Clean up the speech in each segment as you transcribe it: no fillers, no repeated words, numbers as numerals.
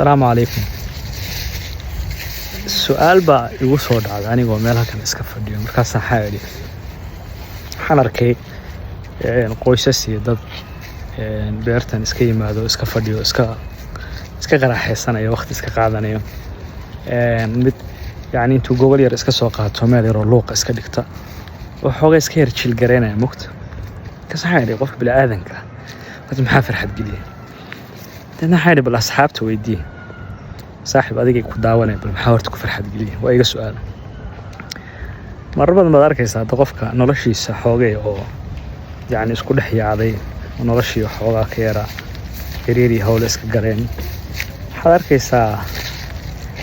السلام عليكم. السؤال baa igu soo dhacday anigoo meelaha kale iska fadhiyo markaas waxaan arkay qoysas iyo dad beertan iska yimaado iska fadhiyo iska qaraxaysanaya waqti iska qaadanayo mid yani intuu gobol yar iska soo qaato meel yar oo luuq iska dhigta oo xoogaa iska yar jil gareynaya mugta ka saxayay qof bila aadanka wada maxaa farxad geliye dadna xayri bal asxaabta weydii saaxiib adiga ku daawanay bal maxaa horta ku farxad geliye waa iga su'aal marbadan baad arkaysaa qofka noloshiisa xoogay oo yani isku dhex yaaday noloshii xoogaa ka yara xiriiri hawl iska galeen waxaad arkaysaa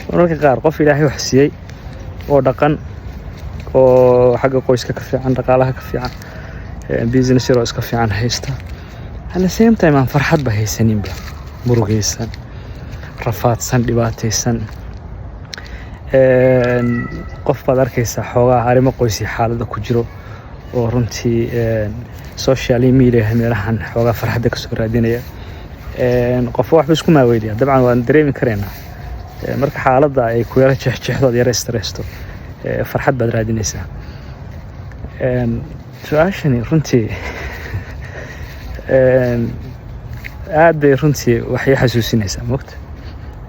mararka qaar qof ilaahay wax siiyay oo dhaqan oo xagga qoyska ka fiican dhaqaalaha ka fiican business yar oo iska fiican haysta at the same time aan farxad ba haysaninba murugaysan rafaadsan dhibaataysan qof baad arkaysaa xoogaa arrimo qoysi xaaladda ku jiro oo runtii social media meelahan xoogaa farxadda ka soo raadinaya qof waxba isku maaweynaya dabcan waan dareemi kareynaa marka xaaladda ay ku yara jeexjeexdood yara stressto farxad baad raadinaysaa su'aashani runtii aad bay runtii waxay xasuusinaysaa mogta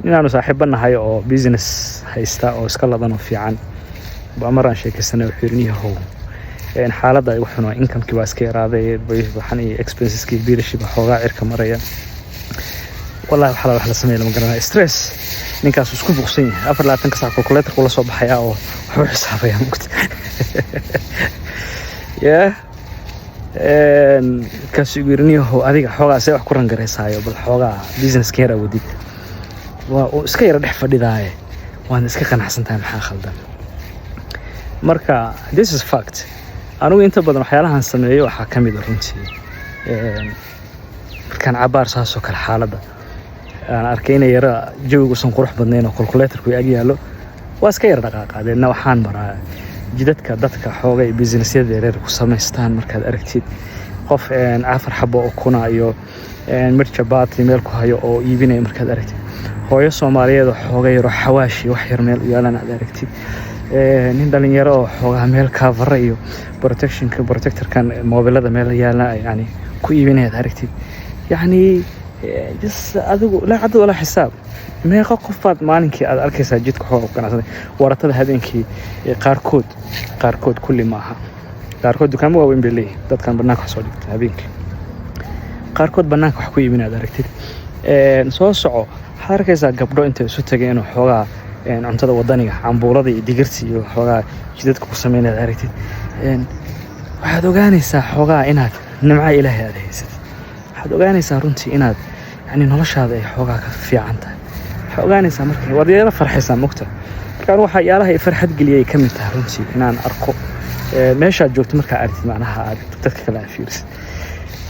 inaanu saaxiibanahay oo business haysta oo iska ladan oo fiican baa maraan sheekaysanay wuxuu yiri niyahow xaaladda ay waxuna income-kii baa iska yaraaday waxaan iyo expenses-kii biilashii baa xoogaa cirka maraya wallahi wax la sameeyo lama garanayo stress ninkaas isku buuqsan yahay 24 saac calculator kula soo baxaya oo wuxuu xisaabaya mugta kasugirniyahow adiga xoogaa say wax ku rangareysaayo bal xoogaa business keera wadid waa iska yara dhex fadhidaaye waan iska qanacsan tahay maxaa khaldan marka this is fact anigu inta badan waxyaalahan sameeyo waxaa ka mid ah runtii markaan cabaar saasoo kale xaaladda aan arkay inay yara jawiguusan qurux badnayn oo calculatorku ag yaallo waa iska yara dhaqaaqaadeedna waxaan maraa jidadka dadka xoogay businessyada yaryar ku samaystaan markaad aragtid qof afar xabo oo kuna iyo mircha baatri meel ku hayo oo iibinaya markaad aragtid hooyo Soomaaliyeed oo xoogay yar xawaashi wax yar meel u yaalan aad aragtid nin dhalinyaro oo xoogaa meel cover iyo protectorkan mobilada meel yaalana yani ku iibinaya aragtid yani just adigu la cad wala xisaab meeqa qofaad maalinkii aad arkaysaa jidka xoog ganacsaday waratada habeenkii qaarkood kulli maaha qaarkood dukaamo waaweyn bay leeyihiin dadkan banaanka soo dhigta habeenkii qaarkood banaanka wax ku iibinaad aragtid soo soco waxaad arkaysaa gabdho intay isu tageen oo xoogaa cuntada wadaniga cambuulada iyo digirta iyo xoogaa jidadka ku sameynaya aragtid waxaad ogaanaysaa xoogaa inaad nimca ilaahay aad haysatid waxaad ogaanaysaa runtii inaad yani noloshaada ay xoogaa ka fiican tahay waxaad ogaanaysaa markay wadyara farxaysaa mugta markaan waxaa yaalaha ay farxad geliyay ka mid tahay runtii inaan arko meeshaad joogto markaa aragtid macnaha aad dadka kale aad fiirisid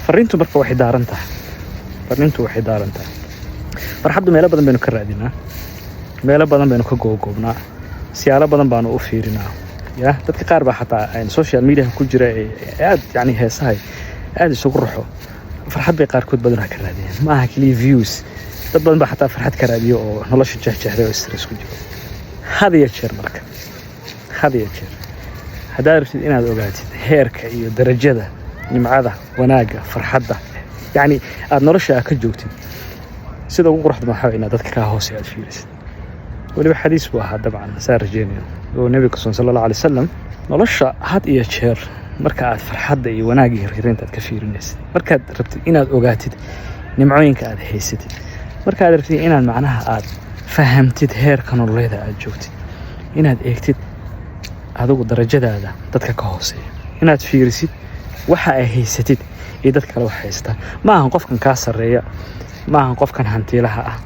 fariintu marka waxay daaran tahay farxaddu meelo badan baynu ka raadinaa meelo badan baynu ka goobgoobnaa siyaalo badan baanu u fiirinaa dadka qaar baa xataa social media ku jira aad yani heesahay aad isugu ruxo farxad bay qaarkood badan ka raadiyaan ma aha kaliya views dad badan baa xataa farxad ka raadiyo oo nolosha jeexjeexday oo stress ku jiro hadiya jeer haddaad rabtid inaad ogaatid heerka iyo darajada nimcada wanaaga farxadda yani aad nolosha ka joogtid sida ugu quruxda waxaa inaad dadka ka hoos aad fiirisid waliba xadiis buu ahaa dabcan saa rajeynayo oo nabiga sallallahu alayhi wasallam nolosha had iyo jeer marka aad farxadda iyo wanaagga iyo riirinta aad ka fiirinaysid markaad rabtid inaad ogaatid nimcooyinka aad haysatid markaad rabtid inaad macnaha aad fahamtid heerka nololeeda aad joogtid inaad eegtid adigu darajadaada dadka ka hooseeya inaad fiirisid waxa ay haysatid iyo dadka kale wax haysta ma ahan qofkan ka sareeya ma ahan qofkan hantiilaha ah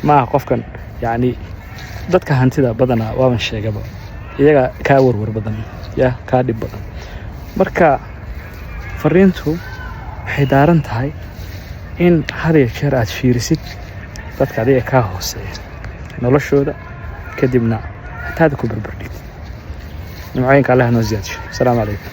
ma ahan qofkan yani dadka hantida badana waan sheegaba iyaga ka warwar badan ka dhib badan marka fariintu waxay daaran tahay in hadiya jeer aad fiirisid dadka adiga ka hooseeya noloshooda kadibna taad ku barbardhig nimcooyinka Allah noo ziyaadsho. Assalaamu calaykum.